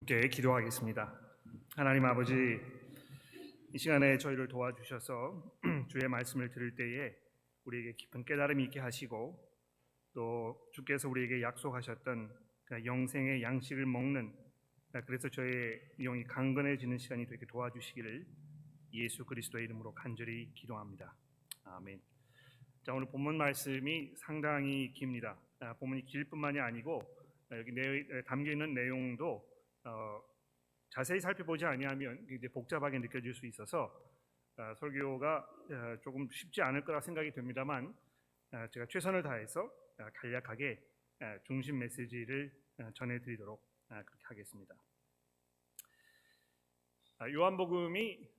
함께 기도하겠습니다. 하나님 아버지, 이 시간에 저희를 도와주셔서 주의 말씀을 들을 때에 우리에게 깊은 깨달음이 있게 하시고, 또 주께서 우리에게 약속하셨던 그 영생의 양식을 먹는, 그래서 저의 영이 강건해지는 시간이 되게 도와주시기를 예수 그리스도의 이름으로 간절히 기도합니다. 아멘. 자, 오늘 본문 말씀이 상당히 깁니다. 본문이 길 뿐만이 아니고 여기 담겨 있는 내용도 자세히 살펴보지 아니하면 이제 복잡하게 느껴질 수 있어서 설교가 조금 쉽지 않을 거라 생각이 됩니다만, 제가 최선을 다해서 간략하게 중심 메시지를 전해드리도록 그렇게 하겠습니다. 요한복음이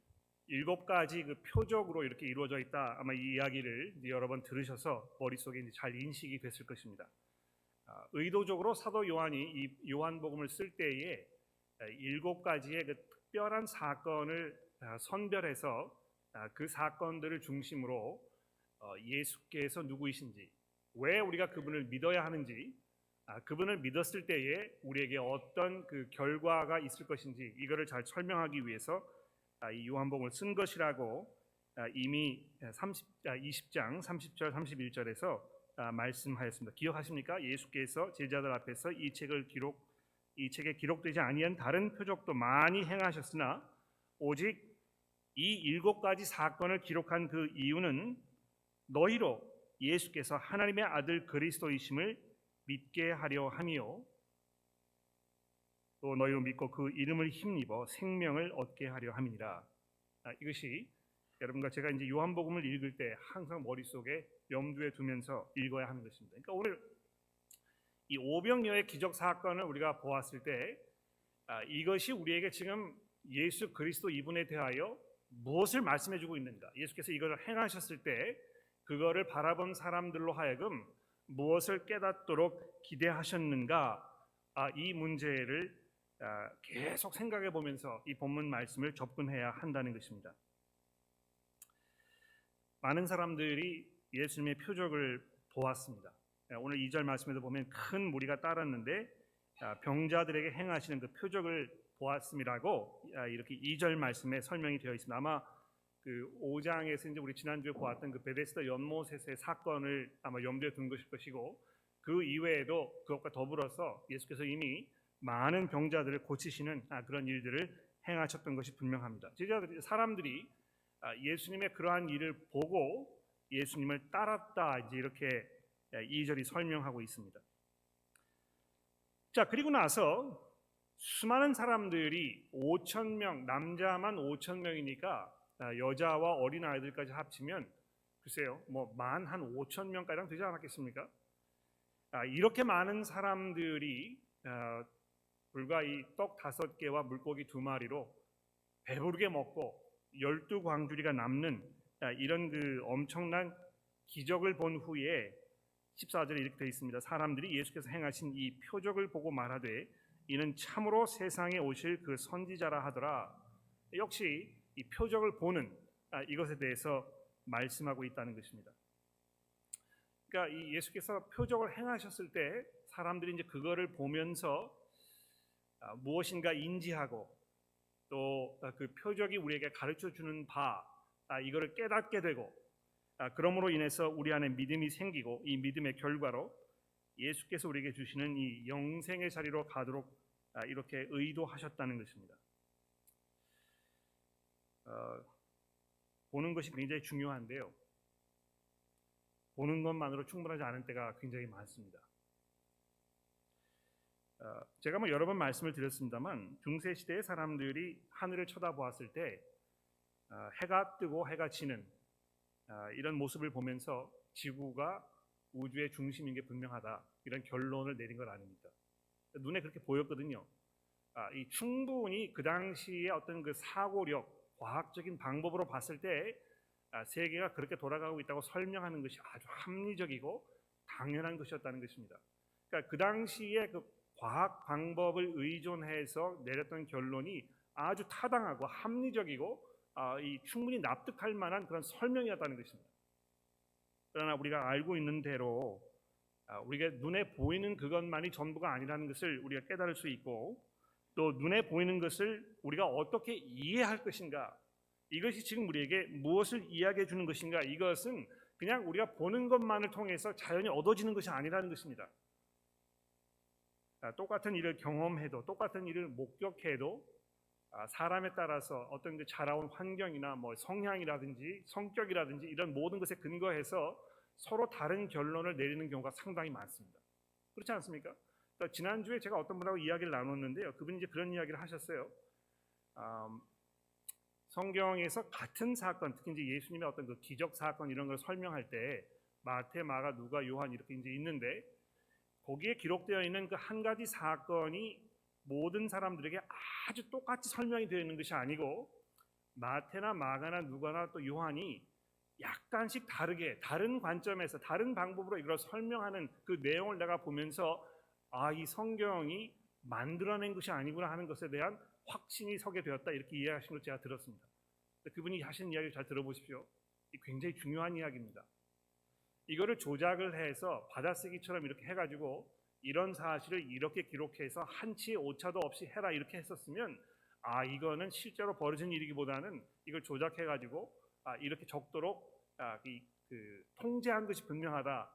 7가지 그 표적으로 이렇게 이루어져 있다. 아마 이 이야기를 여러 번 들으셔서 머릿속에 이제 잘 인식이 됐을 것입니다. 의도적으로 사도 요한이 이 요한복음을 쓸 때에 7가지의 그 특별한 사건을 선별해서 그 사건들을 중심으로 예수께서 누구이신지, 왜 우리가 그분을 믿어야 하는지, 그분을 믿었을 때에 우리에게 어떤 그 결과가 있을 것인지, 이거를 잘 설명하기 위해서 이 요한복음을 쓴 것이라고 이미 20장 30절 31절에서 말씀하였습니다. 기억하십니까? 예수께서 제자들 앞에서 이 책에 기록되지 아니한 다른 표적도 많이 행하셨으나 오직 이 7가지 사건을 기록한 그 이유는 너희로 예수께서 하나님의 아들 그리스도이심을 믿게 하려 함이요, 또 너희로 믿고 그 이름을 힘입어 생명을 얻게 하려 함이니라. 이것이 여러분과 제가 이제 요한복음을 읽을 때 항상 머릿속에 염두에 두면서 읽어야 하는 것입니다. 그러니까 오늘 이 오병이어의 기적 사건을 우리가 보았을 때 이것이 우리에게 지금 예수 그리스도 이분에 대하여 무엇을 말씀해 주고 있는가, 예수께서 이것을 행하셨을 때 그거를 바라본 사람들로 하여금 무엇을 깨닫도록 기대하셨는가, 이 문제를 계속 생각해 보면서 이 본문 말씀을 접근해야 한다는 것입니다. 많은 사람들이 예수님의 표적을 보았습니다. 오늘 2절 말씀에도 보면 큰 무리가 따랐는데 병자들에게 행하시는 그 표적을 보았음이라고 이렇게 2절 말씀에 설명이 되어 있습니다. 아마 그 5장에서 이제 우리 지난주에 보았던 그 베데스다 연못에서의 사건을 아마 염두에 둔 것일 것이고, 그 이외에도 그것과 더불어서 예수께서 이미 많은 병자들을 고치시는 그런 일들을 행하셨던 것이 분명합니다. 사람들이 예수님의 그러한 일을 보고 예수님을 따랐다, 이제 이렇게 2절이 설명하고 있습니다. 자, 그리고 나서 수많은 사람들이 5,000명, 남자만 5,000명이니까 여자와 어린 아이들까지 합치면 글쎄요, 뭐 만 한 5,000명가량 되지 않았겠습니까? 이렇게 많은 사람들이 불과 이 떡 5개와 물고기 2마리로 배부르게 먹고 12광주리가 남는 이런 그 엄청난 기적을 본 후에 14절에 이렇게 되어 있습니다. 사람들이 예수께서 행하신 이 표적을 보고 말하되 이는 참으로 세상에 오실 그 선지자라 하더라. 역시 이 표적을 보는 이것에 대해서 말씀하고 있다는 것입니다. 그러니까 이 예수께서 표적을 행하셨을 때 사람들이 이제 그거를 보면서 무엇인가 인지하고, 또 그 표적이 우리에게 가르쳐 주는 바, 이거를 깨닫게 되고, 그러므로 인해서 우리 안에 믿음이 생기고, 이 믿음의 결과로 예수께서 우리에게 주시는 이 영생의 자리로 가도록 이렇게 의도하셨다는 것입니다. 보는 것이 굉장히 중요한데요, 보는 것만으로 충분하지 않은 때가 굉장히 많습니다. 제가 뭐 여러 번 말씀을 드렸습니다만, 중세 시대의 사람들이 하늘을 쳐다보았을 때 해가 뜨고 해가 지는 이런 모습을 보면서 지구가 우주의 중심인 게 분명하다, 이런 결론을 내린 건 아닙니다. 눈에 그렇게 보였거든요. 이 충분히 그 당시의 어떤 그 사고력, 과학적인 방법으로 봤을 때 세계가 그렇게 돌아가고 있다고 설명하는 것이 아주 합리적이고 당연한 것이었다는 것입니다. 그러니까 그 당시에 그 과학 방법을 의존해서 내렸던 결론이 아주 타당하고 합리적이고 이 충분히 납득할 만한 그런 설명이었다는 것입니다. 그러나 우리가 알고 있는 대로 우리가 눈에 보이는 그것만이 전부가 아니라는 것을 우리가 깨달을 수 있고, 또 눈에 보이는 것을 우리가 어떻게 이해할 것인가, 이것이 지금 우리에게 무엇을 이야기해 주는 것인가, 이것은 그냥 우리가 보는 것만을 통해서 자연히 얻어지는 것이 아니라는 것입니다. 똑같은 일을 경험해도, 똑같은 일을 목격해도 사람에 따라서 어떤 그 자라온 환경이나 뭐 성향이라든지 성격이라든지 이런 모든 것에 근거해서 서로 다른 결론을 내리는 경우가 상당히 많습니다. 그렇지 않습니까? 그러니까 지난주에 제가 어떤 분하고 이야기를 나눴는데요, 그분이 이제 그런 이야기를 하셨어요. 성경에서 같은 사건, 특히 이제 예수님의 어떤 그 기적 사건 이런 걸 설명할 때 마태, 마가, 누가, 요한 이렇게 이제 있는데, 거기에 기록되어 있는 그 한 가지 사건이 모든 사람들에게 아주 똑같이 설명이 되어 있는 것이 아니고, 마태나 마가나 누가나 또 요한이 약간씩 다르게, 다른 관점에서 다른 방법으로 이걸 설명하는 그 내용을 내가 보면서 이 성경이 만들어낸 것이 아니구나 하는 것에 대한 확신이 서게 되었다, 이렇게 이해하신 걸 제가 들었습니다. 그분이 하신 이야기를 잘 들어보십시오. 굉장히 중요한 이야기입니다. 이거를 조작을 해서 받아쓰기처럼 이렇게 해가지고 이런 사실을 이렇게 기록해서 한치의 오차도 없이 해라 이렇게 했었으면 이거는 실제로 벌어진 일이기보다는 이걸 조작해가지고 이렇게 적도록 통제한 것이 분명하다,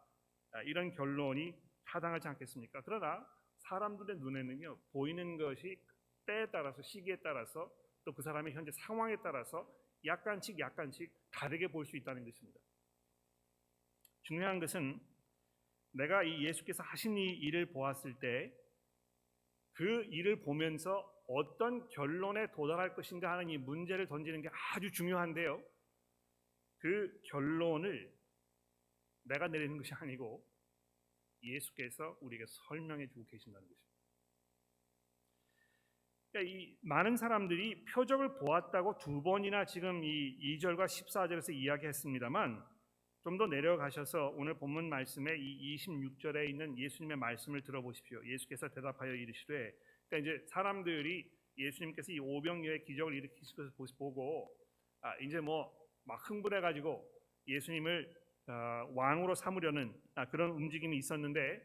이런 결론이 타당하지 않겠습니까? 그러나 사람들의 눈에는요, 보이는 것이 때에 따라서, 시기에 따라서, 또 그 사람의 현재 상황에 따라서 약간씩 다르게 볼 수 있다는 것입니다. 중요한 것은 내가 이 예수께서 하신 이 일을 보았을 때 그 일을 보면서 어떤 결론에 도달할 것인가 하는 이 문제를 던지는 게 아주 중요한데요, 그 결론을 내가 내리는 것이 아니고 예수께서 우리에게 설명해 주고 계신다는 것입니다. 그러니까 이 많은 사람들이 표적을 보았다고 두 번이나 지금 이 2절과 14절에서 이야기했습니다만, 좀 더 내려가셔서 오늘 본문 말씀에 이 26절에 있는 예수님의 말씀을 들어보십시오. 예수께서 대답하여 이르시되, 그러니까 이제 사람들이 예수님께서 이 오병이어의 기적을 일으키신 것을 보고 이제 뭐 막 흥분해가지고 예수님을 왕으로 삼으려는 그런 움직임이 있었는데,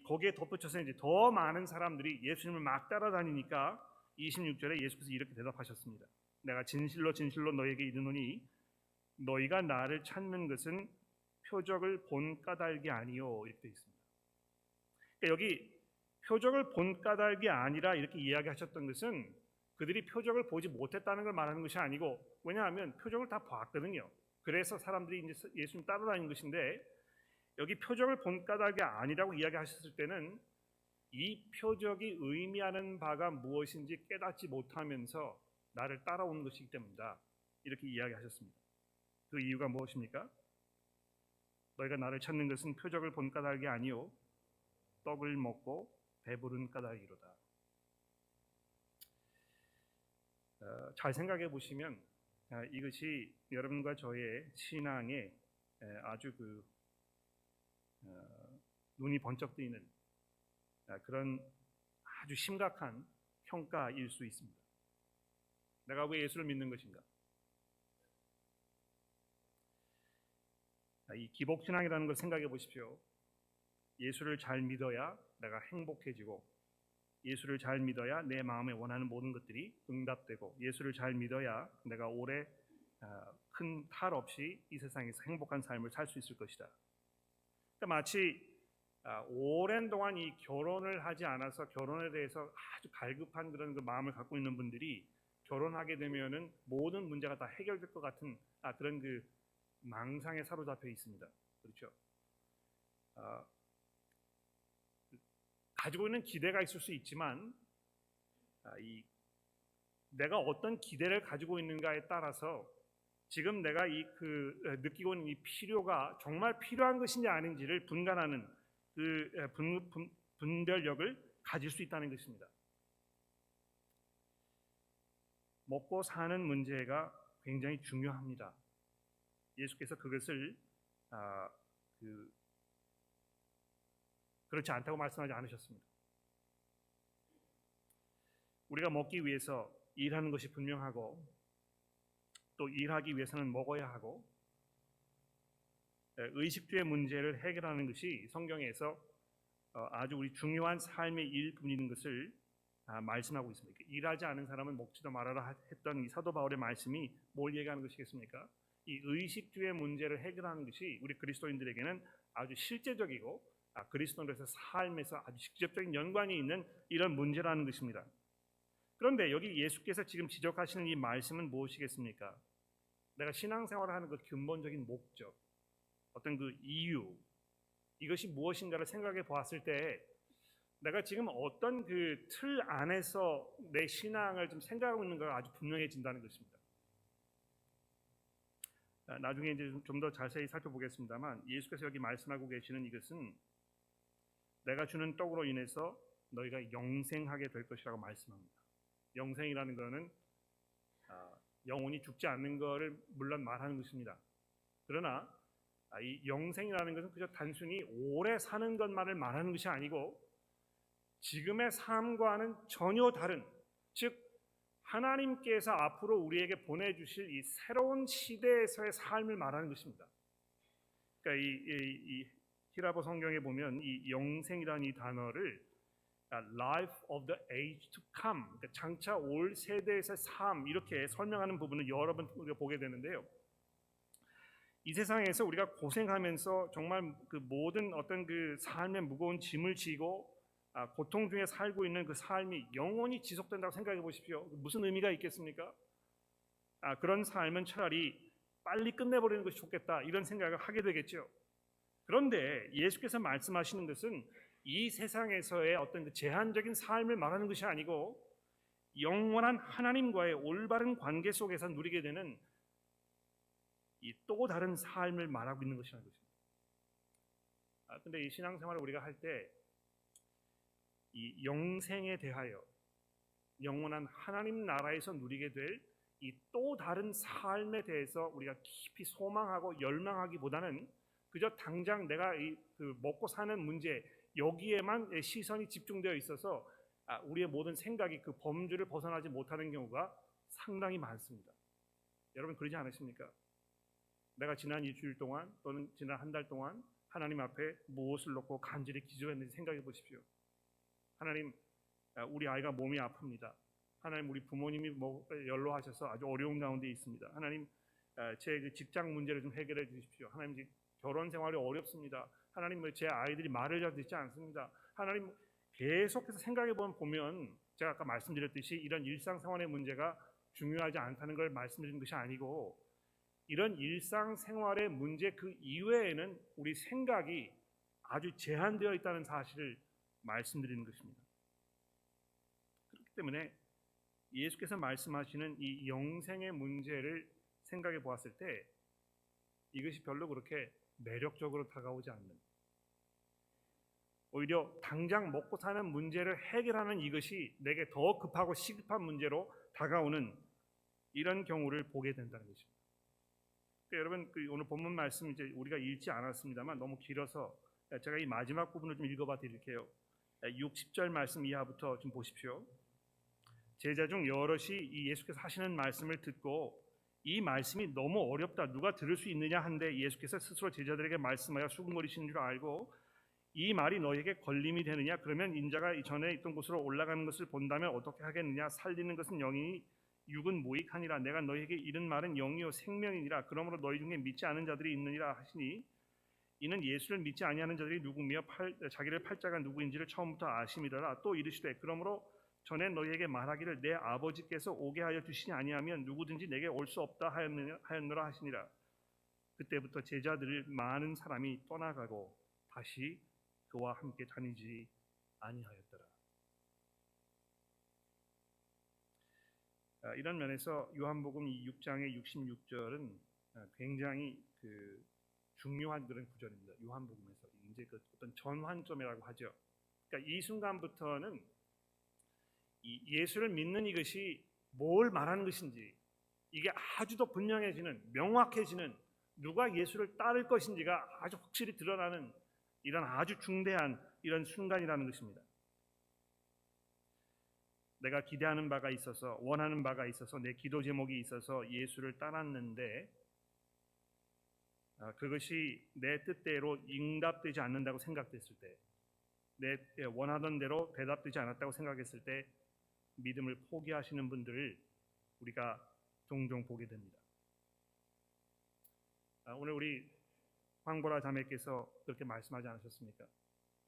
거기에 덧붙여서 이제 더 많은 사람들이 예수님을 막 따라다니니까 26절에 예수께서 이렇게 대답하셨습니다. 내가 진실로 진실로 너에게 이르노니 너희가 나를 찾는 것은 표적을 본 까닭이 아니요, 이렇게 되어 있습니다. 그러니까 여기 표적을 본 까닭이 아니라 이렇게 이야기하셨던 것은 그들이 표적을 보지 못했다는 걸 말하는 것이 아니고, 왜냐하면 표적을 다 봤거든요. 그래서 사람들이 이제 예수님 따라다니는 것인데, 여기 표적을 본 까닭이 아니라고 이야기하셨을 때는 이 표적이 의미하는 바가 무엇인지 깨닫지 못하면서 나를 따라오는 것이기 때문이다, 이렇게 이야기하셨습니다. 그 이유가 무엇입니까? 너희가 나를 찾는 것은 표적을 본 까닭이 아니요 떡을 먹고 배부른 까닭이로다. 잘 생각해 보시면 이것이 여러분과 저의 신앙에 아주 눈이 번쩍 뜨이는 그런 아주 심각한 평가일 수 있습니다. 내가 왜 예수를 믿는 것인가? 이 기복신앙이라는 걸 생각해 보십시오. 예수를 잘 믿어야 내가 행복해지고, 예수를 잘 믿어야 내 마음에 원하는 모든 것들이 응답되고, 예수를 잘 믿어야 내가 오래 큰 탈 없이 이 세상에서 행복한 삶을 살 수 있을 것이다. 그러니까 마치 오랜 동안 이 결혼을 하지 않아서 결혼에 대해서 아주 갈급한 그런 그 마음을 갖고 있는 분들이 결혼하게 되면은 모든 문제가 다 해결될 것 같은 그런 그 망상에 사로잡혀 있습니다. 그렇죠? 가지고 있는 기대가 있을 수 있지만 내가 어떤 기대를 가지고 있는가에 따라서 지금 내가 느끼고 있는 이 필요가 정말 필요한 것인지 아닌지를 분간하는 그 분별력을 가질 수 있다는 것입니다. 먹고 사는 문제가 굉장히 중요합니다. 예수께서 그것을 그렇지 않다고 말씀하지 않으셨습니다. 우리가 먹기 위해서 일하는 것이 분명하고, 또 일하기 위해서는 먹어야 하고, 의식주의 문제를 해결하는 것이 성경에서 아주 우리 중요한 삶의 일부분인 것을 말씀하고 있습니다. 일하지 않은 사람은 먹지도 말아라 했던 이 사도 바울의 말씀이 뭘 얘기하는 것이겠습니까? 이 의식주의 문제를 해결하는 것이 우리 그리스도인들에게는 아주 실제적이고 그리스도인으로서 삶에서 아주 직접적인 연관이 있는 이런 문제라는 것입니다. 그런데 여기 예수께서 지금 지적하시는 이 말씀은 무엇이겠습니까? 내가 신앙생활을 하는 그 근본적인 목적, 어떤 그 이유, 이것이 무엇인가를 생각해 보았을 때 내가 지금 어떤 그 틀 안에서 내 신앙을 좀 생각하고 있는가가 아주 분명해진다는 것입니다. 나중에 이제 좀 더 자세히 살펴보겠습니다만 예수께서 여기 말씀하고 계시는 이것은 내가 주는 떡으로 인해서 너희가 영생하게 될 것이라고 말씀합니다. 영생이라는 것은 영혼이 죽지 않는 것을 물론 말하는 것입니다. 그러나 이 영생이라는 것은 그저 단순히 오래 사는 것만을 말하는 것이 아니고 지금의 삶과는 전혀 다른, 즉 하나님께서 앞으로 우리에게 보내주실 이 새로운 시대에서의 삶을 말하는 것입니다. 그러니까 이 히라보 성경에 보면 이 영생이라는 이 단어를 life of the age to come, 그러니까 장차 올 세대에서의 삶, 이렇게 설명하는 부분을 여러 번 우리가 보게 되는데요. 이 세상에서 우리가 고생하면서 정말 그 모든 어떤 그 삶의 무거운 짐을 지고 고통 중에 살고 있는 그 삶이 영원히 지속된다고 생각해 보십시오. 무슨 의미가 있겠습니까? 그런 삶은 차라리 빨리 끝내버리는 것이 좋겠다, 이런 생각을 하게 되겠죠. 그런데 예수께서 말씀하시는 것은 이 세상에서의 어떤 그 제한적인 삶을 말하는 것이 아니고 영원한 하나님과의 올바른 관계 속에서 누리게 되는 이 또 다른 삶을 말하고 있는 것이라는 것입니다. 근데 이 신앙생활을 우리가 할 때 이 영생에 대하여 영원한 하나님 나라에서 누리게 될 이 또 다른 삶에 대해서 우리가 깊이 소망하고 열망하기보다는 그저 당장 내가 그 먹고 사는 문제 여기에만 시선이 집중되어 있어서 우리의 모든 생각이 그 범주를 벗어나지 못하는 경우가 상당히 많습니다. 여러분 그러지 않으십니까? 내가 지난 일주일 동안 또는 지난 한 달 동안 하나님 앞에 무엇을 놓고 간절히 기도했는지 생각해 보십시오. 하나님, 우리 아이가 몸이 아픕니다. 하나님, 우리 부모님이 연로하셔서 아주 어려운 가운데 있습니다. 하나님, 제 직장 문제를 좀 해결해 주십시오. 하나님, 결혼 생활이 어렵습니다. 하나님, 제 아이들이 말을 잘 듣지 않습니다. 하나님, 계속해서 생각해 보면 제가 아까 말씀드렸듯이 이런 일상생활의 문제가 중요하지 않다는 걸 말씀드린 것이 아니고 이런 일상생활의 문제 그 이외에는 우리 생각이 아주 제한되어 있다는 사실을 말씀드리는 것입니다. 그렇기 때문에 예수께서 말씀하시는 이 영생의 문제를 생각해 보았을 때 이것이 별로 그렇게 매력적으로 다가오지 않는, 오히려 당장 먹고 사는 문제를 해결하는 이것이 내게 더 급하고 시급한 문제로 다가오는 이런 경우를 보게 된다는 것입니다. 그러니까 여러분 오늘 본문 말씀 이제 우리가 읽지 않았습니다만 너무 길어서 제가 이 마지막 부분을 좀 읽어봐 드릴게요. 60절 말씀 이하부터 좀 보십시오. 제자 중 여럿이 이 예수께서 하시는 말씀을 듣고 이 말씀이 너무 어렵다, 누가 들을 수 있느냐 한데 예수께서 스스로 제자들에게 말씀하여 수군거리시는 줄 알고 이 말이 너에게 걸림이 되느냐? 그러면 인자가 전에 있던 곳으로 올라가는 것을 본다면 어떻게 하겠느냐? 살리는 것은 영이니 육은 무익하니라. 내가 너희에게 이른 말은 영이요 생명이니라. 그러므로 너희 중에 믿지 않은 자들이 있느니라 하시니 이는 예수를 믿지 아니하는 자들이 누구며 자기를 팔자가 누구인지를 처음부터 아심이더라. 또 이르시되 그러므로 전에 너희에게 말하기를 내 아버지께서 오게 하여 주시지 아니하면 누구든지 내게 올 수 없다 하였노라 하시니라. 그때부터 제자들 많은 사람이 떠나가고 다시 그와 함께 다니지 아니하였더라. 이런 면에서 요한복음 6장의 66절은 굉장히 중요한 그런 구절입니다. 요한복음에서 이제 어떤 전환점이라고 하죠. 그러니까 이 순간부터는 이 예수를 믿는 이것이 뭘 말하는 것인지 이게 아주 더 분명해지는, 명확해지는, 누가 예수를 따를 것인지가 아주 확실히 드러나는 이런 아주 중대한 이런 순간이라는 것입니다. 내가 기대하는 바가 있어서, 원하는 바가 있어서, 내 기도 제목이 있어서 예수를 따랐는데 그것이 내 뜻대로 응답되지 않는다고 생각됐을 때, 내 원하던 대로 대답되지 않았다고 생각했을 때 믿음을 포기하시는 분들을 우리가 종종 보게 됩니다. 오늘 우리 황보라 자매께서 그렇게 말씀하지 않으셨습니까?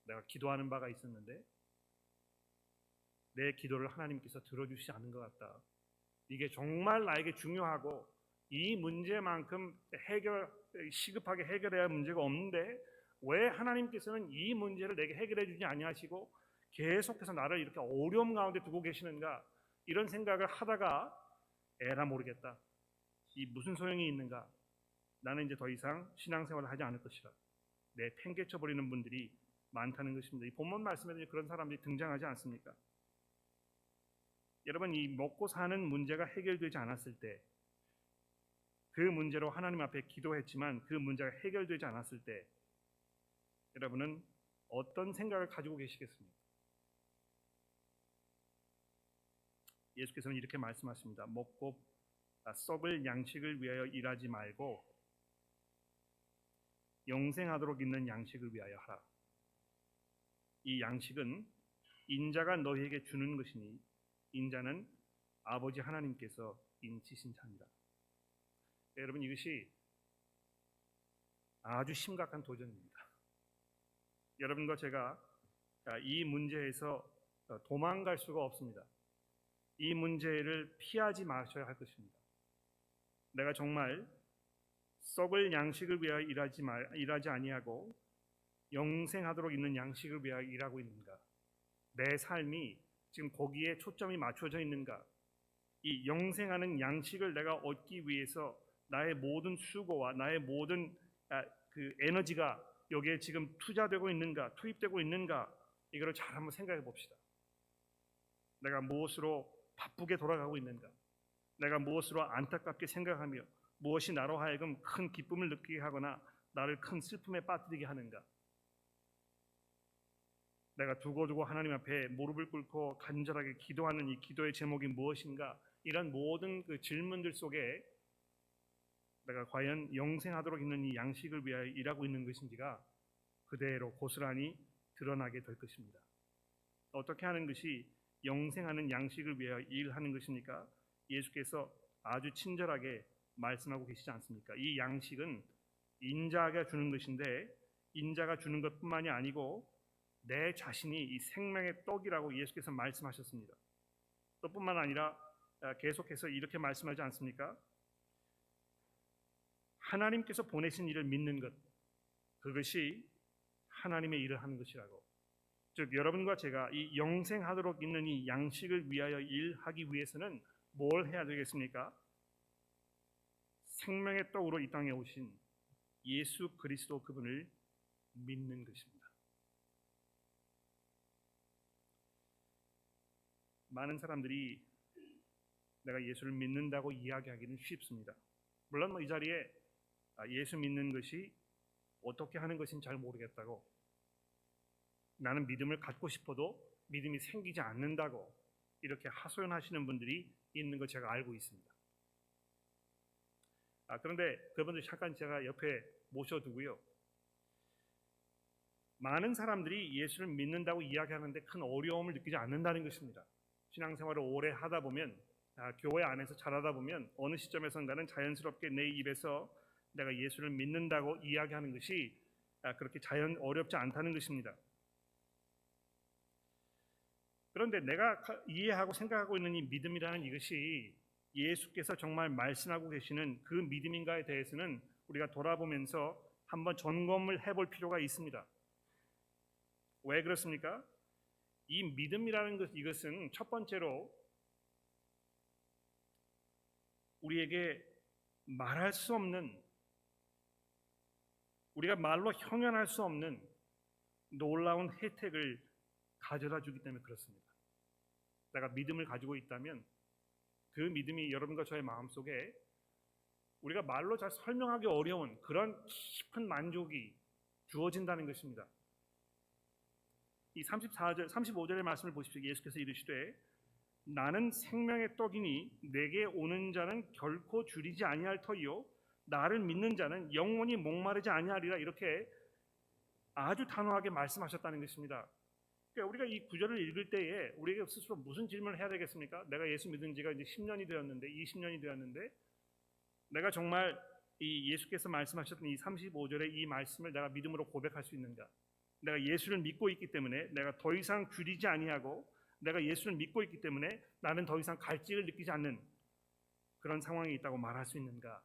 내가 기도하는 바가 있었는데 내 기도를 하나님께서 들어주시지 않은 것 같다. 이게 정말 나에게 중요하고 이 문제만큼 시급하게 해결해야 할 문제가 없는데 왜 하나님께서는 이 문제를 내게 해결해 주지 아니하시고 계속해서 나를 이렇게 어려움 가운데 두고 계시는가, 이런 생각을 하다가 에라 모르겠다, 이 무슨 소용이 있는가, 나는 이제 더 이상 신앙생활을 하지 않을 것이라 팽개쳐 버리는 분들이 많다는 것입니다. 이 본문 말씀에도 그런 사람들이 등장하지 않습니까? 여러분, 이 먹고 사는 문제가 해결되지 않았을 때, 그 문제로 하나님 앞에 기도했지만 그 문제가 해결되지 않았을 때 여러분은 어떤 생각을 가지고 계시겠습니까? 예수께서는 이렇게 말씀하십니다. 먹고 썩을 양식을 위하여 일하지 말고 영생하도록 있는 양식을 위하여 하라. 이 양식은 인자가 너희에게 주는 것이니 인자는 아버지 하나님께서 인치신 자니라. 여러분, 이것이 아주 심각한 도전입니다. 여러분과 제가 이 문제에서 도망갈 수가 없습니다. 이 문제를 피하지 마셔야 할 것입니다. 내가 정말 썩을 양식을 위하여 일하지 아니하고 영생하도록 있는 양식을 위하여 일하고 있는가? 내 삶이 지금 거기에 초점이 맞춰져 있는가? 이 영생하는 양식을 내가 얻기 위해서 나의 모든 수고와 나의 모든 그 에너지가 여기에 지금 투자되고 있는가, 투입되고 있는가, 이거를 잘 한번 생각해 봅시다. 내가 무엇으로 바쁘게 돌아가고 있는가? 내가 무엇으로 안타깝게 생각하며 무엇이 나로 하여금 큰 기쁨을 느끼게 하거나 나를 큰 슬픔에 빠뜨리게 하는가? 내가 두고두고 하나님 앞에 무릎을 꿇고 간절하게 기도하는 이 기도의 제목이 무엇인가? 이런 모든 그 질문들 속에 내가 과연 영생하도록 있는 이 양식을 위하여 일하고 있는 것인지가 그대로 고스란히 드러나게 될 것입니다. 어떻게 하는 것이 영생하는 양식을 위하여 일하는 것입니까? 예수께서 아주 친절하게 말씀하고 계시지 않습니까? 이 양식은 인자가 주는 것인데 인자가 주는 것뿐만이 아니고 내 자신이 이 생명의 떡이라고 예수께서 말씀하셨습니다. 또뿐만 아니라 계속해서 이렇게 말씀하지 않습니까? 하나님께서 보내신 일을 믿는 것, 그것이 하나님의 일을 하는 것이라고. 즉 여러분과 제가 이 영생하도록 있는 이 양식을 위하여 일하기 위해서는 뭘 해야 되겠습니까? 생명의 떡으로 이 땅에 오신 예수 그리스도 그분을 믿는 것입니다. 많은 사람들이 내가 예수를 믿는다고 이야기하기는 쉽습니다. 물론 이 자리에 예수 믿는 것이 어떻게 하는 것인지 잘 모르겠다고, 나는 믿음을 갖고 싶어도 믿음이 생기지 않는다고 이렇게 하소연하시는 분들이 있는 거 제가 알고 있습니다. 그런데 그분들 잠깐 제가 옆에 모셔두고요. 많은 사람들이 예수를 믿는다고 이야기하는데 큰 어려움을 느끼지 않는다는 것입니다. 신앙생활을 오래 하다 보면, 교회 안에서 자라다 보면 어느 시점에선가는 자연스럽게 내 입에서 내가 예수를 믿는다고 이야기하는 것이 그렇게 어렵지 않다는 것입니다. 그런데 내가 이해하고 생각하고 있는 이 믿음이라는 이것이 예수께서 정말 말씀하고 계시는 그 믿음인가에 대해서는 우리가 돌아보면서 한번 점검을 해볼 필요가 있습니다. 왜 그렇습니까? 이 믿음이라는 이것은 첫 번째로 우리에게 말할 수 없는, 우리가 말로 형용할 수 없는 놀라운 혜택을 가져다 주기 때문에 그렇습니다. 내가 믿음을 가지고 있다면 그 믿음이 여러분과 저의 마음속에 우리가 말로 잘 설명하기 어려운 그런 깊은 만족이 주어진다는 것입니다. 이 35절의 말씀을 보십시오. 예수께서 이르시되 나는 생명의 떡이니 내게 오는 자는 결코 줄이지 아니할 터이요 나를 믿는 자는 영원히 목마르지 아니하리라. 이렇게 아주 단호하게 말씀하셨다는 것입니다. 그러니까 우리가 이 구절을 읽을 때에 우리에게 스스로 무슨 질문을 해야 되겠습니까? 내가 예수 믿은 지가 이제 10년이 되었는데, 20년이 되었는데, 내가 정말 이 예수께서 말씀하셨던 이 35절의 이 말씀을 내가 믿음으로 고백할 수 있는가? 내가 예수를 믿고 있기 때문에 내가 더 이상 줄이지 아니하고, 내가 예수를 믿고 있기 때문에 나는 더 이상 갈증을 느끼지 않는 그런 상황이 있다고 말할 수 있는가?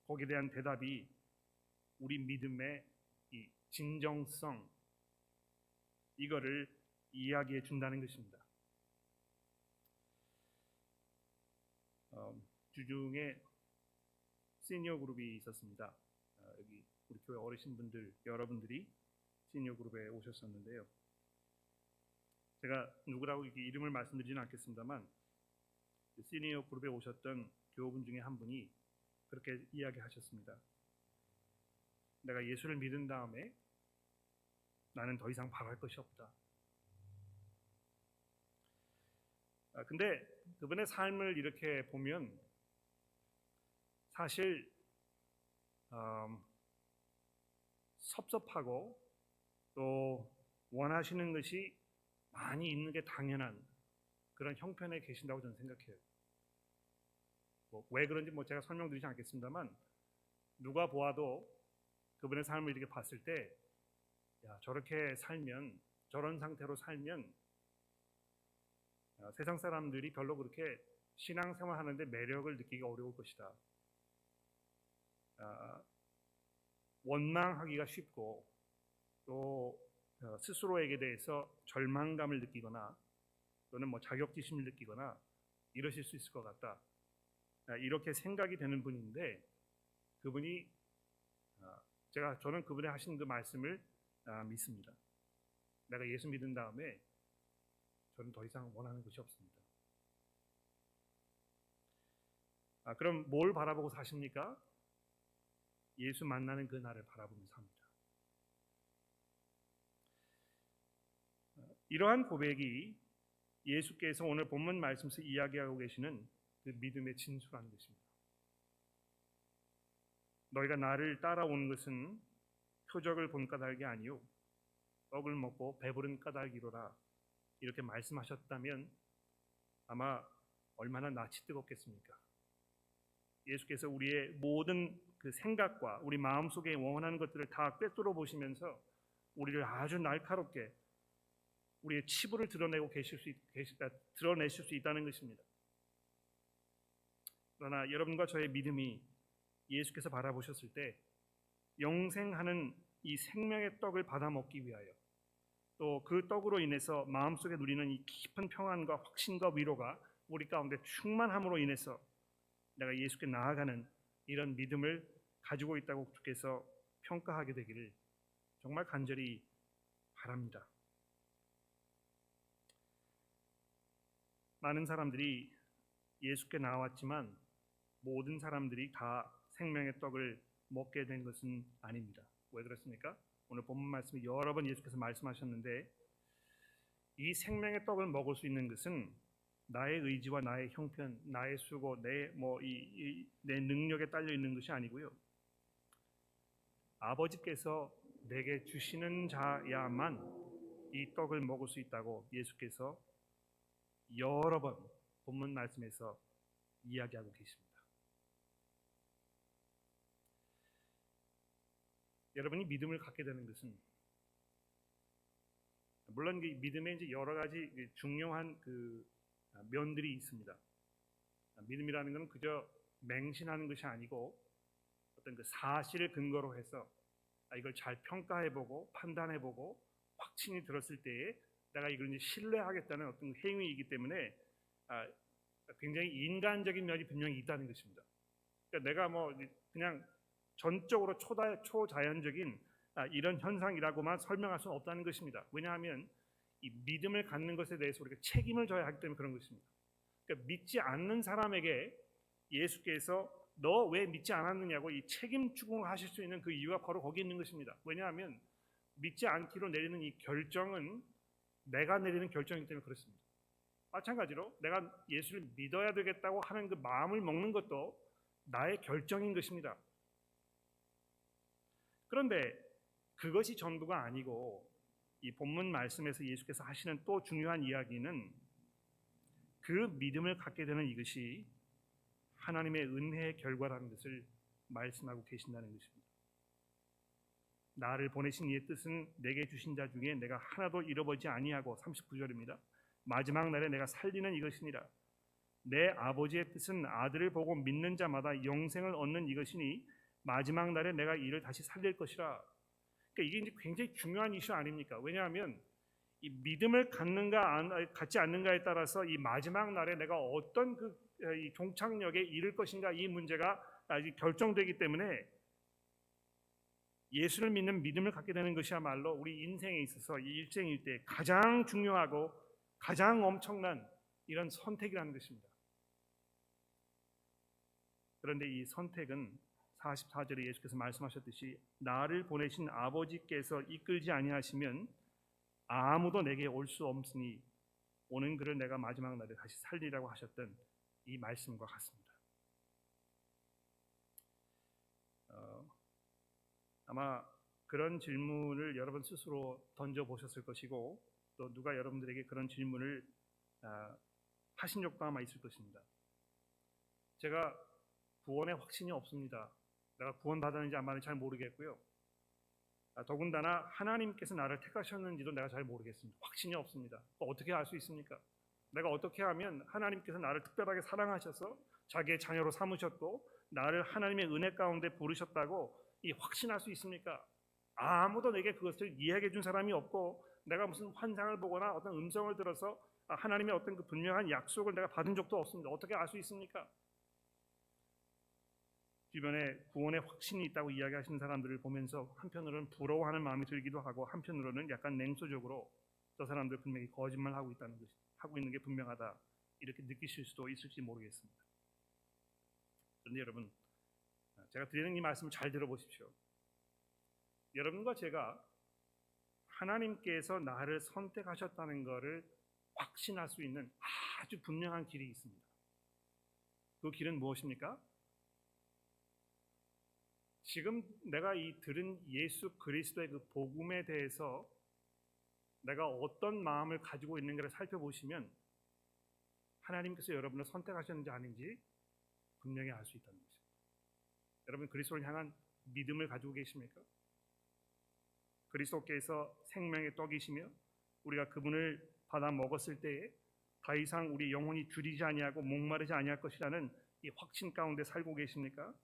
거기에 대한 대답이 우리 믿음의 이 진정성, 이거를 이야기해 준다는 것입니다. 주중에 시니어 그룹이 있었습니다. 여기 우리 교회 어르신분들 여러분들이 시니어 그룹에 오셨었는데요. 제가 누구라고 이렇게 이름을 말씀드리지는 않겠습니다만 시니어 그룹에 오셨던 교우분 중에 한 분이 그렇게 이야기하셨습니다. 내가 예수를 믿은 다음에 나는 더 이상 바랄 것이 없다. 근데 그분의 삶을 이렇게 보면 사실 섭섭하고 또 원하시는 것이 많이 있는 게 당연한 그런 형편에 계신다고 저는 생각해요. 왜 그런지 제가 설명드리지 않겠습니다만 누가 보아도 그분의 삶을 이렇게 봤을 때 야, 저렇게 살면, 저런 상태로 살면 세상 사람들이 별로 그렇게 신앙생활 하는데 매력을 느끼기가 어려울 것이다. 원망하기가 쉽고 또 스스로에게 대해서 절망감을 느끼거나 또는 자격지심을 느끼거나 이러실 수 있을 것 같다. 이렇게 생각이 되는 분인데 그분이 저는 그분이 하신 그 말씀을 믿습니다. 내가 예수 믿은 다음에 저는 더 이상 원하는 것이 없습니다. 그럼 뭘 바라보고 사십니까? 예수 만나는 그 날을 바라보면서 삽니다. 이러한 고백이 예수께서 오늘 본문 말씀에서 이야기하고 계시는 그 믿음의 진수라는 것입니다. 너희가 나를 따라오는 것은 표적을 본 까닭이 아니요 떡을 먹고 배부른 까닭이로라 이렇게 말씀하셨다면 아마 얼마나 낯이 뜨겁겠습니까? 예수께서 우리의 모든 그 생각과 우리 마음속에 원하는 것들을 다 꿰뚫어 보시면서 우리를 아주 날카롭게 우리의 치부를 드러내실 수 있다는 것입니다. 그러나 여러분과 저의 믿음이 예수께서 바라보셨을 때 영생하는 이 생명의 떡을 받아 먹기 위하여 또 그 떡으로 인해서 마음속에 누리는 이 깊은 평안과 확신과 위로가 우리 가운데 충만함으로 인해서 내가 예수께 나아가는 이런 믿음을 가지고 있다고 주께서 평가하게 되기를 정말 간절히 바랍니다. 많은 사람들이 예수께 나왔지만 모든 사람들이 다 생명의 떡을 먹게 된 것은 아닙니다. 왜 그렇습니까? 오늘 본문 말씀에 여러 번 예수께서 말씀하셨는데 이 생명의 떡을 먹을 수 있는 것은 나의 의지와 나의 형편, 나의 수고, 내 능력에 딸려 있는 것이 아니고요. 아버지께서 내게 주시는 자야만 이 떡을 먹을 수 있다고 예수께서 여러 번 본문 말씀에서 이야기하고 계십니다. 여러분이 믿음을 갖게 되는 것은 물론 믿음에 이제 여러 가지 중요한 면들이 있습니다. 믿음이라는 것은 그저 맹신하는 것이 아니고 어떤 그 사실을 근거로 해서 이걸 잘 평가해보고 판단해보고 확신이 들었을 때에 내가 이걸 이제 신뢰하겠다는 어떤 행위이기 때문에 굉장히 인간적인 면이 분명히 있다는 것입니다. 그러니까 내가 그냥 전적으로 초자연적인 이런 현상이라고만 설명할 수는 없다는 것입니다. 왜냐하면 이 믿음을 갖는 것에 대해서 우리가 책임을 져야 하기 때문에 그런 것입니다. 그러니까 믿지 않는 사람에게 예수께서 너 왜 믿지 않았느냐고 이 책임 추궁을 하실 수 있는 그 이유가 바로 거기 있는 것입니다. 왜냐하면 믿지 않기로 내리는 이 결정은 내가 내리는 결정이기 때문에 그렇습니다. 마찬가지로 내가 예수를 믿어야 되겠다고 하는 그 마음을 먹는 것도 나의 결정인 것입니다. 그런데 그것이 전부가 아니고 이 본문 말씀에서 예수께서 하시는 또 중요한 이야기는 그 믿음을 갖게 되는 이것이 하나님의 은혜의 결과라는 것을 말씀하고 계신다는 것입니다. 나를 보내신 이의 뜻은 내게 주신 자 중에 내가 하나도 잃어버리지 아니하고 39절입니다. 마지막 날에 내가 살리는 이것이니라. 내 아버지의 뜻은 아들을 보고 믿는 자마다 영생을 얻는 이것이니 마지막 날에 내가 이를 다시 살릴 것이라. 그러니까 이게 이제 굉장히 중요한 이슈 아닙니까? 왜냐하면 이 믿음을 갖는가 갖지 않는가에 따라서 이 마지막 날에 내가 어떤 이 종착역에 이를 것인가 이 문제가 아직 결정되기 때문에 예수를 믿는 믿음을 갖게 되는 것이야말로 우리 인생에 있어서 이 일생일대 가장 중요하고 가장 엄청난 이런 선택이라는 것입니다. 그런데 이 선택은 44절에 예수께서 말씀하셨듯이 나를 보내신 아버지께서 이끌지 아니하시면 아무도 내게 올 수 없으니 오는 그를 내가 마지막 날에 다시 살리라고 하셨던 이 말씀과 같습니다. 아마 그런 질문을 여러분 스스로 던져보셨을 것이고 또 누가 여러분들에게 그런 질문을 하신 적도 아마 있을 것입니다. 제가 구원의 확신이 없습니다. 내가 구원받았는지 안 받았는지 잘 모르겠고요. 더군다나 하나님께서 나를 택하셨는지도 내가 잘 모르겠습니다. 확신이 없습니다. 어떻게 알 수 있습니까? 내가 어떻게 하면 하나님께서 나를 특별하게 사랑하셔서 자기의 자녀로 삼으셨고 나를 하나님의 은혜 가운데 부르셨다고 확신할 수 있습니까? 아무도 내게 그것을 이야기해 준 사람이 없고 내가 무슨 환상을 보거나 어떤 음성을 들어서 하나님의 어떤 그 분명한 약속을 내가 받은 적도 없습니다. 어떻게 알 수 있습니까? 주변에 구원의 확신이 있다고 이야기하시는 사람들을 보면서 한편으로는 부러워하는 마음이 들기도 하고 한편으로는 약간 냉소적으로 저 사람들 분명히 거짓말하고 있다는 것이 하고 있는 게 분명하다 이렇게 느끼실 수도 있을지 모르겠습니다. 그런데 여러분 제가 드리는 이 말씀을 잘 들어보십시오. 여러분과 제가 하나님께서 나를 선택하셨다는 것을 확신할 수 있는 아주 분명한 길이 있습니다. 그 길은 무엇입니까? 지금 내가 이 들은 예수 그리스도의 그 복음에 대해서 내가 어떤 마음을 가지고 있는가를 살펴보시면 하나님께서 여러분을 선택하셨는지 아닌지 분명히 알 수 있다는 것입니다. 여러분 그리스도를 향한 믿음을 가지고 계십니까? 그리스도께서 생명의 떡이시며 우리가 그분을 받아 먹었을 때에 더 이상 우리 영혼이 줄이지 아니하고 목마르지 아니할 것이라는 이 확신 가운데 살고 계십니까?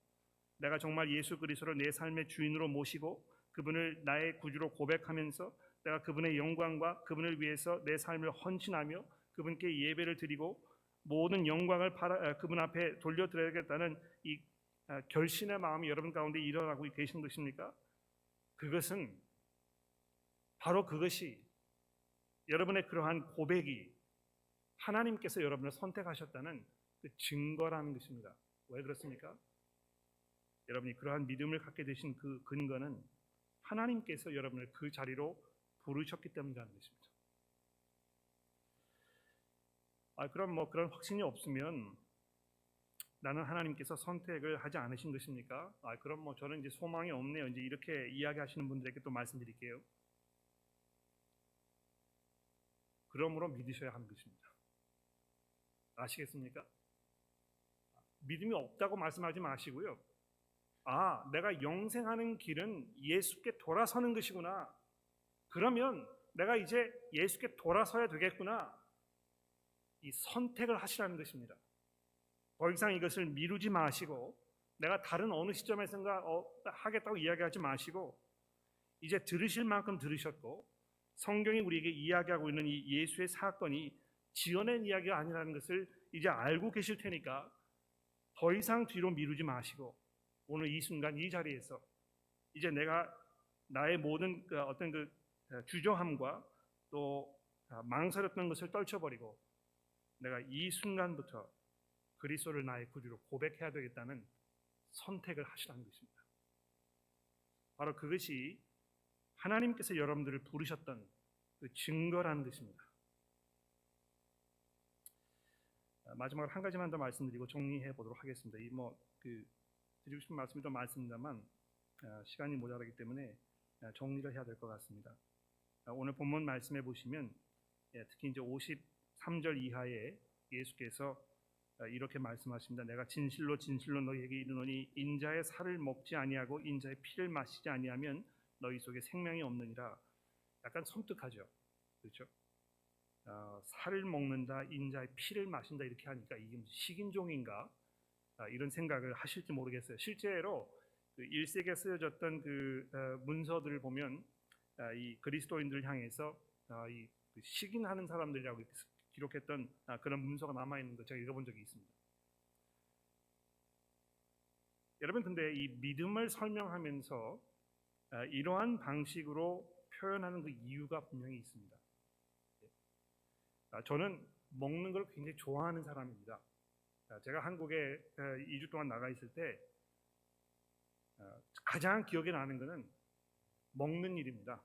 내가 정말 예수 그리스도를 내 삶의 주인으로 모시고 그분을 나의 구주로 고백하면서 내가 그분의 영광과 그분을 위해서 내 삶을 헌신하며 그분께 예배를 드리고 모든 영광을 그분 앞에 돌려드려야겠다는 이 결신의 마음이 여러분 가운데 일어나고 계신 것입니까? 그것은 바로 그것이 여러분의 그러한 고백이 하나님께서 여러분을 선택하셨다는 그 증거라는 것입니다. 왜 그렇습니까? 여러분이 그러한 믿음을 갖게 되신 그 근거는 하나님께서 여러분을 그 자리로 부르셨기 때문이라는 것입니다. 그럼 뭐 그런 확신이 없으면 나는 하나님께서 선택을 하지 않으신 것입니까? 그럼 뭐 저는 이제 소망이 없네요. 이제 이렇게 이야기하시는 분들에게 또 말씀드릴게요. 그러므로 믿으셔야 하는 것입니다. 아시겠습니까? 믿음이 없다고 말씀하지 마시고요. 내가 영생하는 길은 예수께 돌아서는 것이구나. 그러면 내가 이제 예수께 돌아서야 되겠구나. 이 선택을 하시라는 것입니다. 더 이상 이것을 미루지 마시고 내가 다른 어느 시점에선가 하겠다고 이야기하지 마시고 이제 들으실 만큼 들으셨고 성경이 우리에게 이야기하고 있는 이 예수의 사건이 지어낸 이야기가 아니라는 것을 이제 알고 계실 테니까 더 이상 뒤로 미루지 마시고 오늘 이 순간 이 자리에서 이제 내가 나의 모든 어떤 그 주저함과 또 망설였던 것을 떨쳐버리고 내가 이 순간부터 그리스도를 나의 구주로 고백해야 되겠다는 선택을 하시라는 것입니다. 바로 그것이 하나님께서 여러분들을 부르셨던 그 증거라는 것입니다. 마지막으로 한 가지만 더 말씀드리고 정리해 보도록 하겠습니다. 드리고 싶은 말씀이 좀 많습니다만 시간이 모자라기 때문에 정리를 해야 될 것 같습니다. 오늘 본문 말씀해 보시면 특히 이제 53절 이하에 예수께서 이렇게 말씀하십니다. 내가 진실로 진실로 너희에게 이르노니 인자의 살을 먹지 아니하고 인자의 피를 마시지 아니하면 너희 속에 생명이 없느니라. 약간 섬뜩하죠, 그렇죠? 살을 먹는다, 인자의 피를 마신다 이렇게 하니까 이게 무슨 식인종인가 이런 생각을 하실지 모르겠어요. 실제로 그 1세기에 쓰여졌던 그 문서들을 보면 이 그리스도인들을 향해서 이 식인하는 사람들이라고 기록했던 그런 문서가 남아 있는 거 제가 읽어본 적이 있습니다. 여러분, 근데 이 믿음을 설명하면서 이러한 방식으로 표현하는 그 이유가 분명히 있습니다. 저는 먹는 걸 굉장히 좋아하는 사람입니다. 제가 한국에 2주 동안 나가 있을 때 가장 기억에 나는 것은 먹는 일입니다.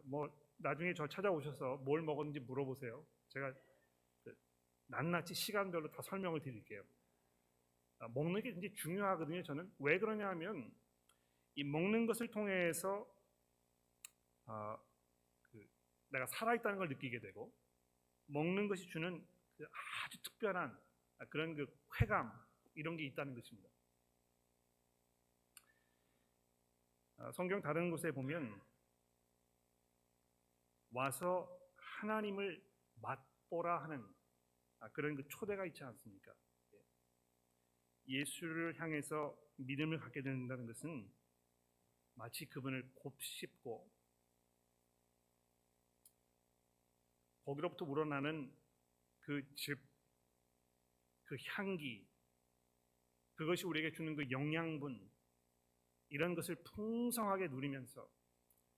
뭐 나중에 저 찾아오셔서 뭘 먹었는지 물어보세요. 제가 낱낱이 시간별로 다 설명을 드릴게요. 먹는 게 굉장히 중요하거든요. 저는 왜 그러냐 하면 이 먹는 것을 통해서 내가 살아있다는 걸 느끼게 되고 먹는 것이 주는 그 아주 특별한 그런 그 쾌감 이런 게 있다는 것입니다. 성경 다른 곳에 보면 와서 하나님을 맛보라 하는 그런 그 초대가 있지 않습니까? 예수를 향해서 믿음을 갖게 된다는 것은 마치 그분을 곱씹고 거기로부터 우러나는 그 즙, 그 향기, 그것이 우리에게 주는 그 영양분 이런 것을 풍성하게 누리면서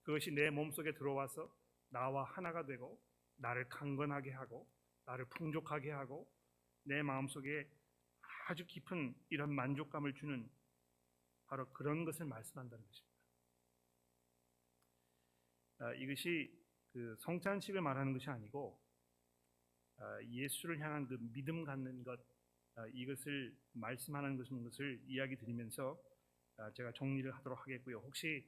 그것이 내 몸속에 들어와서 나와 하나가 되고 나를 강건하게 하고 나를 풍족하게 하고 내 마음속에 아주 깊은 이런 만족감을 주는 바로 그런 것을 말씀한다는 것입니다. 이것이 그 성찬식을 말하는 것이 아니고 예수를 향한 그 믿음 갖는 것 이것을 말씀하는 것을 이야기 드리면서 제가 정리를 하도록 하겠고요. 혹시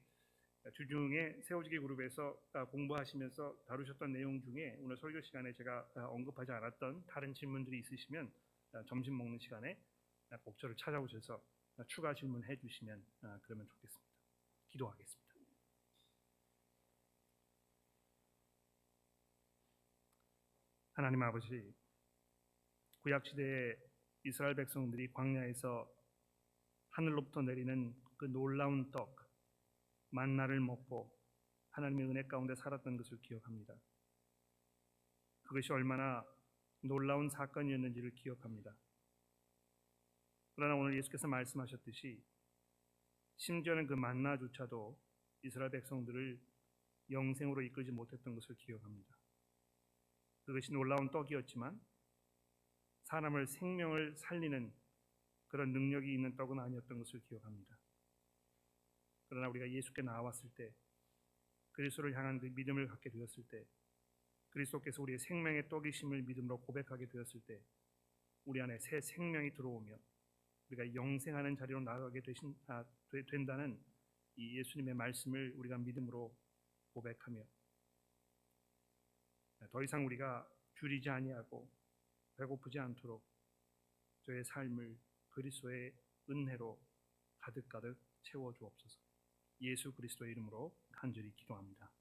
주중에 세워지기 그룹에서 공부하시면서 다루셨던 내용 중에 오늘 설교 시간에 제가 언급하지 않았던 다른 질문들이 있으시면 점심 먹는 시간에 꼭 저를 찾아오셔서 추가 질문해 주시면 그러면 좋겠습니다. 기도하겠습니다. 하나님 아버지, 구약시대에 이스라엘 백성들이 광야에서 하늘로부터 내리는 그 놀라운 떡 만나를 먹고 하나님의 은혜 가운데 살았던 것을 기억합니다. 그것이 얼마나 놀라운 사건이었는지를 기억합니다. 그러나 오늘 예수께서 말씀하셨듯이 심지어는 그 만나조차도 이스라엘 백성들을 영생으로 이끌지 못했던 것을 기억합니다. 그것이 놀라운 떡이었지만 사람을 생명을 살리는 그런 능력이 있는 떡은 아니었던 것을 기억합니다. 그러나 우리가 예수께 나왔을 때 그리스도를 향한 그 믿음을 갖게 되었을 때 그리스도께서 우리의 생명의 떡이심을 믿음으로 고백하게 되었을 때 우리 안에 새 생명이 들어오며 우리가 영생하는 자리로 나아가게 된다는 이 예수님의 말씀을 우리가 믿음으로 고백하며 더 이상 우리가 줄이지 아니하고 배고프지 않도록 저의 삶을 그리스도의 은혜로 가득가득 채워 주옵소서. 예수 그리스도의 이름으로 간절히 기도합니다.